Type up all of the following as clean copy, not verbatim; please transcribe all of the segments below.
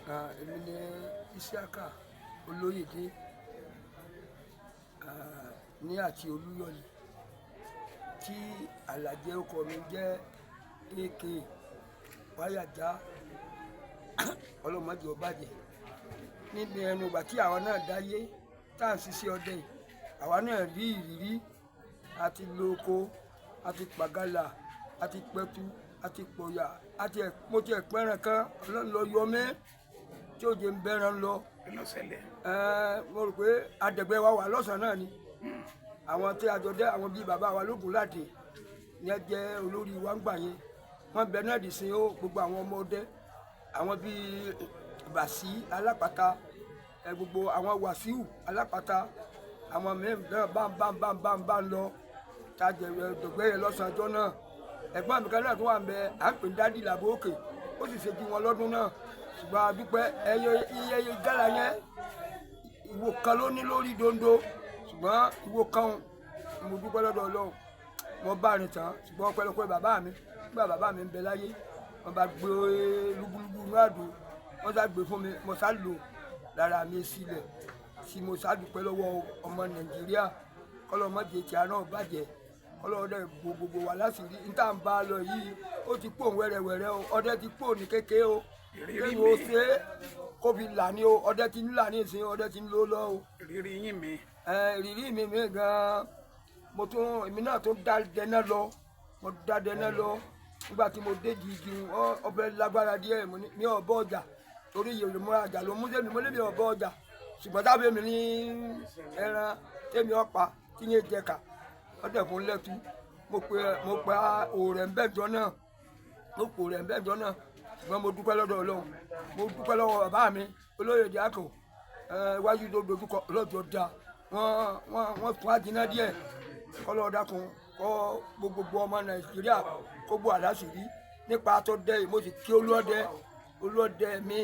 Èmi ni Isiaka Olóyèdé ní àti Olúyọ̀lé tí Àlàjẹ ọkọ mi jẹ́ AK Wáyàjá ọlọ́mọdé ọbàjẹ́. Níbi ẹnu ìgbà tí àwọn náà dáyé tá à ń ṣiṣẹ́ ọdẹ yìí, àwa náà rí ìrírí, àti lo oko, àti pàgálà, àti pẹ̀tù, àti pọ̀yà, àti mo ti ẹ̀pẹ́ràn kan ọlọ́run lọ yọ mí tí ó jẹ́ ń bẹ́ràn lọ. Mo rò pé adẹ̀gbẹ́ wa wà lọ́sàn-án náà ni àwọn tí a jọ dẹ́ àwọn bíi bàbá wa Lógúnládé yẹn jẹ́ olórí wa ń gbà yẹn, wọ́n bẹ náà dì sí gbogbo àwọn ọmọ ọdẹ, àwọn bíi Bàsí Alápàtà, gbogbo àwọn Wàsíù Alápàtà, àwọn mẹ́rin náà bá ń lọ tá a jẹ dọ̀gbẹ́ yẹn lọ́sàn-án ọjọ́ náà. Ẹ̀gbọ́n mi kan náà tó wà ń bẹ à ń pè ní Dádì Làbó Òkè, ó sì ṣe ju wọn lọ́dún náà, ṣùgbọ́n a dúpẹ́ iye gálà yẹn ìwo kan ló ní lórí dondo, ṣùgbọ́n ìwo kan mo dúpẹ́ lọ́dọ̀ Ọlọ́run mo bá rìn tán, ṣùgbọ́n ọpẹ́lọpẹ́ bàbá mi nígbà bàbá mi ń bẹ láyé wọ́n bá gbé lúgbúlúgbú inú àdó wọ́n sá gbé fún mi, mo sá lò lára mi sílẹ̀ tí mo sá dúpẹ́ lọ́wọ́ ọmọ Nàìjíríà kọ́lọ́mọdé tí a náà bàjẹ́ kọ́lọ́dẹ gbogbo wa láṣìírí níta ń bá a lọ yìí ó ti pò wẹ́rẹ́wẹ́rẹ́ o, ọdẹ ti pò ní kékeré o, kéwì ó ṣe é kó fi là ní o, ọdẹ ti ń là ní ìsìn, ọdẹ ti ń lò lọ o. Ìrírí yín mi. Ìrírí mi gan-an èmi náà tó dá dẹná lọ, mo dá dẹná lọ nígbà tí mo dé igi ọbẹ̀ lágbára díẹ̀ mi ò bọ́ ọjà torí ìyèrè mọ́ àjà ló mú sẹ́mi mo lé mi ò bọ́ ọjà, ṣùgbọ́n tábìlì mi ní ẹran tẹ́mi ọ̀pá tí yẹn jẹ ká ọdẹ fún lẹ́tú mo pe òòrẹ̀ ń bẹ́jọ náà ṣùgbọ́n mo dúpẹ́ lọ́dọ̀ Ọlọ́run, mo dúpẹ́ lọ́wọ́ bàbá mi Olóyèdé Àkò iwájú tó dojúkọ lọ́jọ́ da wọ́n tún àjìnà díẹ̀ kọ́lọ́ dákun kọ́ gbogbo ọmọ Nàìjíríà kó gbọ́ àdáṣìírí nípa tó dẹ́ yìí. Mo sì kí olóòdẹ mi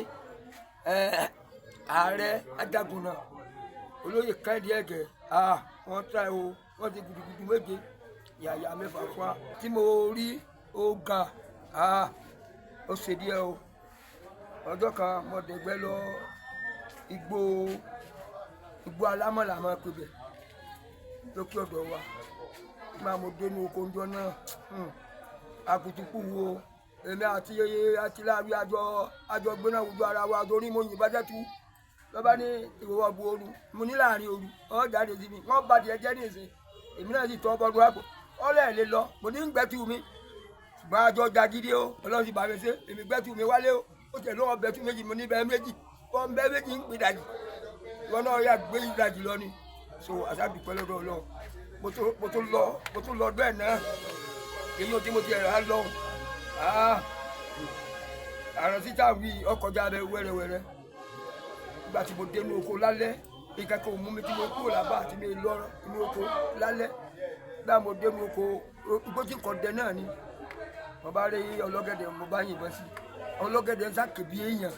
ààrẹ Ajagunna Olóyè Kẹ́hìndé Ẹ̀gẹ́ wọ́n try o, wọ́n ti gudugudu méje yàyà mẹ́fà fún wa tí mo rí ó ga ó ṣe díẹ̀ o. Ọjọ́ kan mo dẹ̀gbẹ́ lọ igbó alámọ̀lá máa pè bẹ̀ lókè ọ̀dọ̀ wa nígbà mo dé ní oko ńjọ́ náà akutuku wo èmi àti láàbí àjọ gbéná gbogbo ara wa torí mo yìnbọn jẹ́tu lọ́ba ní ìwọ́wọ́ bu ooru mo ní láàrin ooru wọ́n jáde sí mi wọ́n bá tiẹ̀ jẹ́ ní ìsìn èmi náà sì tọ́ bọ́dún àpò ọ̀lẹ́ lè lọ mo ní gbẹ́tù mi ṣùgbọ́n àjọ jagídí o Ọlọ́run sì bá mi ṣe èmi gbẹ́tù mi wálé o ó tẹ̀ lọ́wọ́ bẹ́tù méjì mo ní bẹ́ẹ̀ méjì wọ́n bẹ́ẹ̀ méjì ń pè dàjì wọn náà yà gbé ìdajì lọ ni so àṣàdùpẹ́ lọ́dọ̀ Ọlọ́run mo tún lọ bẹ́ẹ̀ náà èyí ò tí mo ti rà lọ àrùn síta wí ọkọjá rẹ wẹ́rẹ́wẹ́rẹ́ nígbà tí mo dé inú oko lálẹ́ ìkẹ́kọ̀ọ́ mú mi tí mo kúrò lábá àti mi lọ inú oko lálẹ́ nígbà mo dé inú oko igbó tí kò dẹ náà ni mo bá rí ọlọ́gẹ̀dẹ̀ mo bá yìnbọn sí ọlọ́gẹ̀dẹ̀ ń sàkébí èèyàn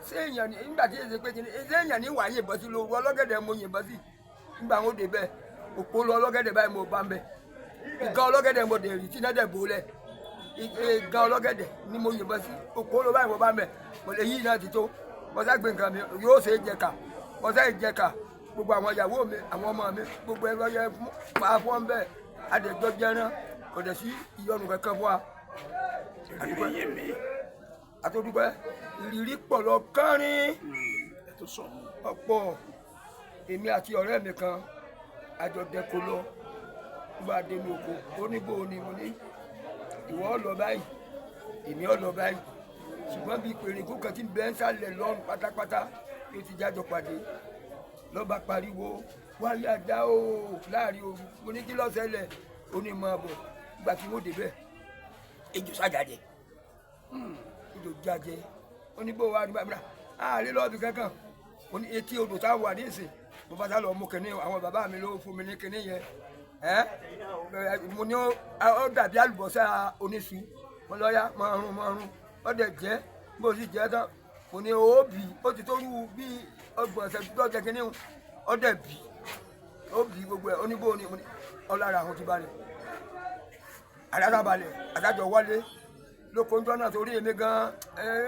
ṣé èèyàn ní nígbà tí èsè pé kí ni ṣé èèyàn ní wàá yìnbọn sí lóru ọlọ́gẹ̀dẹ̀ mo yìnbọn sí nígbà wọn dé bẹ́ẹ̀ òpó lọ ọlọ́gẹ̀dẹ̀ báyìí mo bá ń bẹ̀ ìgá ọlọ́gẹ̀dẹ̀ mo dẹ̀ rí tí náà dẹ̀ bò lẹ̀ ìgá ọlọ́gẹ̀dẹ̀ ni mo yìnbọn sí òpó lọ báyìí mo bá ń bẹ̀ mo lè yí náà ti tó mo sá gbé nǹkan mi yóò ṣe é jẹ ká mo sá ìjẹ ká gbogbo àwọn ìyàwó mi àwọn ọmọ mi gbogbo ẹgbẹ́ yẹn máa fọ́n bẹ́ẹ̀ adẹ̀jọ́ jẹ́rán kò dẹ̀ sí ìyọnu kankan fún wa. Àtọ́dúpẹ́ ìrírí pọ̀ lọ kárín ọ̀pọ̀ èmi àti ọ̀rẹ́ mi kan àjọ̀dẹ̀kọ lọ nígbà dénú oko oníbò ni mo ní ìwọ lọ báyìí èmi lọ báyìí ṣùgbọ́n bíi pèrèkó kan tí bẹ́ẹ̀ ń sálẹ̀ lọ́rùn pátápátá yóò ti jájọ pàdé lọ́ba pariwo wáyé àdá o láàrin òru mo ní kí ló ṣẹlẹ̀ ó ní mọ́ ọ̀bọ̀ nígbà tí mo débẹ̀ ejò sájàjẹ ejò jájẹ oníbò wa ní bàbá àárẹ lọ́ọ̀bì kankan ó ní etí odò táwọn wà ní ìsìn mo bá sá lọ mú kinní àwọn bàbá mi ló fún mi ní kinní yẹn mo ní ó dàbí àlùbọ́sà oníṣu mo lọ́ọ́yà máa rún ó dẹ̀ jẹ́ bó sì jẹ́ tán mo ní òbí ó ti tó rú bí ọgbọ̀n ẹ̀sẹ̀ tó jẹ́ kinní ó dẹ̀ bì ó bì gbogbo ẹ̀ oníbò ní ọlára àwọn ti balẹ̀ àdáta balẹ̀ àdájọ wọlé lóko ń jọ náà torí èmi gan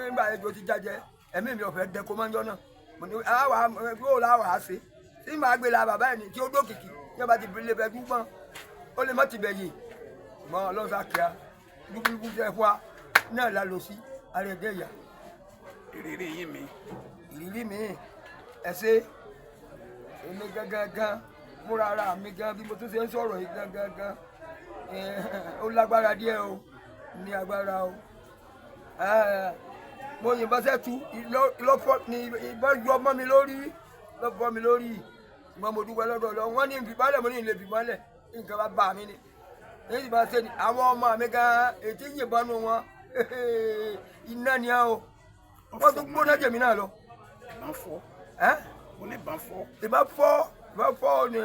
nígbà ejò ti jájẹ ẹ̀mí mi ò fẹ́ dẹ kó máa ń jọ náà mo ní àwa yóò láwà á ṣe tí màá gbé la bàbá ẹ̀ ní tí ó dókìkì ní ọba ti bìrì lè bẹ dúpọ́n ó lè má ti bẹ̀ yè mọ ọlọ́run sá kíá dúkúdúkú jẹ́ fún wa náà la lọ sí àrẹ̀dẹ̀ ìyá. ìrírí yín mi. ìrírí mi ẹ ṣe èmi gangan múra ara mi gan bí mo tún ṣe ń sọ̀rọ̀ yìí gangan ó lágbára díẹ̀ o ní agbára o mo yìnbọn sẹ́tù ìbọn yọ ọmọ mi lórí lọ́bọ̀ mi lórí ìmọ̀ mo dúpẹ́ lọ́dọ̀ lọ wọ́n ní ìfìmọ́lẹ̀ mo ní ilé ìfìmọ́lẹ̀ nǹkan bá bá mi ni èyí sì máa ṣe ni àwọn ọmọ mi gan ètí yìnbọn nù wọn iná ni a o wọ́n tún gbóná jèmi náà lọ. ìbọn fọ́. mo ní ìbọn fọ́. ìbọn fọ́ ni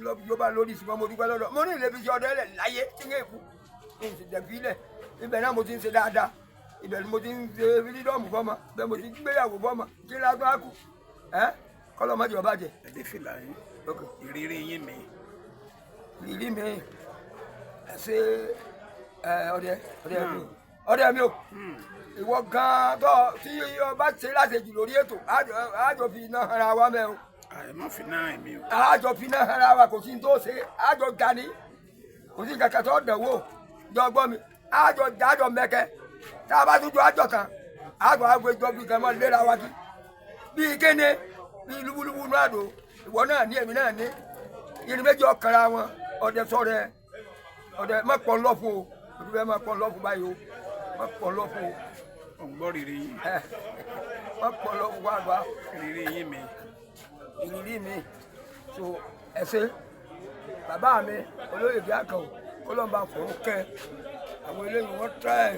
yorùbá lórí ìsìnkú mo dúpẹ́ lọ́dọ̀ mo ní ilé ibi iṣẹ́ ọdẹ lẹ̀ láyé tí ń èkú ní ìsìndẹ̀bí lẹ̀ ibẹ̀ náà mo ti ń ṣe dáadáa ibẹ̀ ni mo ti ń ṣe fídíọ̀mù fọ́mọ bẹ́ẹ̀ mo ti gbéyàwó fọ́mọ kí n lágbá kú kọ́lọ́ mọ́jì ọba jẹ. ẹdí fìlà yín ìrírí yín mi. ìrírí mi ẹ ṣe ọdẹ mi o ìwọ gan tó tí ọba ṣe láṣejù lórí ètò àjọ fi iná ara wa mẹ́ o. ẹ má fi náà mi o. àjọ fi iná ara wa kò sí ní tó ṣe àjọ gani kò sí kankan tó dẹ̀wò jọ gbọ́ mi àjọ mẹ́kẹ́ tá a bá tún jọ àjọ kan àjọ àgbẹjọ bíi kan mọ́ léra wa kí bíi kéne bíi lúbúlúbú náà dò ìwọ náà ní èmi náà ní irin méjì ọkànra wọn ọdẹ sọ̀rọ̀ ọdẹ má pọ̀ lọ́fun o òtún fẹ́ má pọ̀ lọ́fun báyìí o má pọ̀ lọ́fun o. ò ń gbọ́ rírì yín. má pọ̀ lọ́fun wá gbà. ìrírí yín mi. ìrírí mi so ẹ ṣé bàbá mi olóyè bí àkànwò kọlọ́mbà fòrò kẹ́ àwọn eléyìí wọ́n try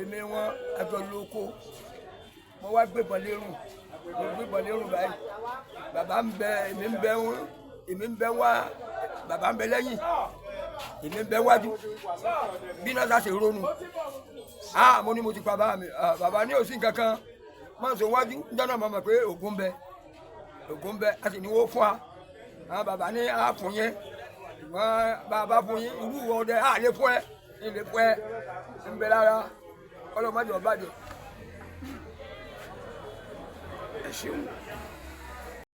èmi wọn àjọ lóko mo wá gbébọn lérùn báyìí bàbá ń bẹ èmi ń bẹ wá bàbá ń bẹ lẹ́yìn èmi ń bẹ wájú bí náà sá ṣe ronú mo ní mo ti pa bàbá ní òsín kankan má sọ wájú jọ́nà mọ̀ pé ògùn bẹ a sì ní wó fún wa bàbá ní àfún yẹn ṣùgbọ́n bàbá fún yín irú ọdẹ lè fún ẹ ń bẹ lára ọlọ́mọdé ọ̀bàdàn. ẹ ṣeun.